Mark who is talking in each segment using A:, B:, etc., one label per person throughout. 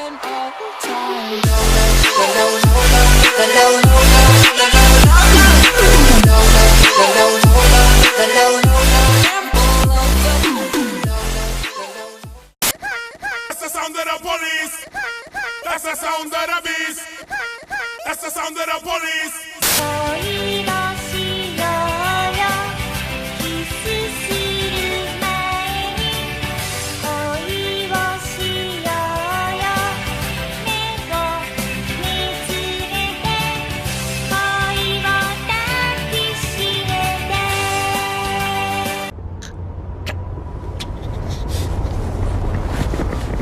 A: That's the sound of the police. That's the sound of the beast. That's the sound of the police.
B: 恋をしようよキスする前に恋をしようよ目を見つめて恋を抱きしめて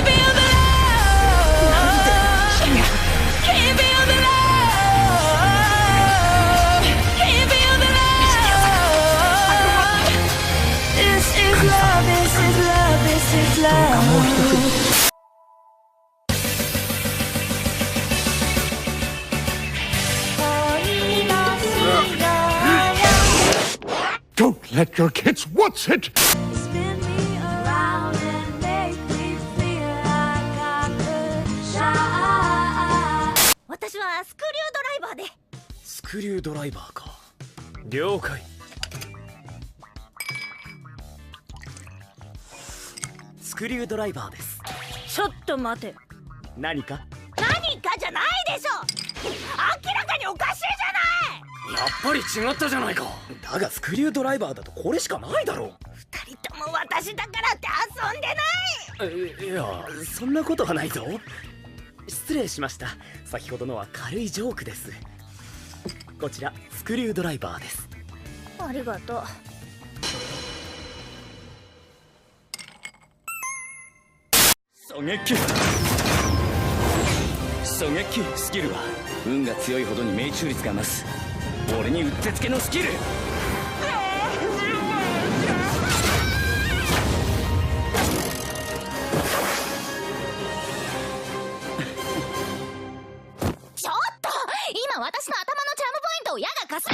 B: Feel the love Can't feel the love Can't feel the love This is love, this is love, this is love
A: Don't let your kids watch it.
B: Spin me around and make me feel like I could shine 私はスクリュードライバーで
C: スクリュードライバーか。了解。スクリュードライバーです。
B: ちょっと待て
C: 何か？
B: 何かじゃないでしょ明らかにおかしいじゃない
C: やっぱり違ったじゃないか。だがスクリュードライバーだとこれしかないだろう。
B: 二人とも私だからって遊んでない
C: いや、そんなことはないぞ。失礼しました。先ほどのは軽いジョークです。こちらスクリュードライバーです。
B: ありがとう
C: 狙撃スキルは運が強いほどに命中率が増す。俺にうってつけのスキル。
B: ちょっと今私の頭のチャームポイントを矢がかす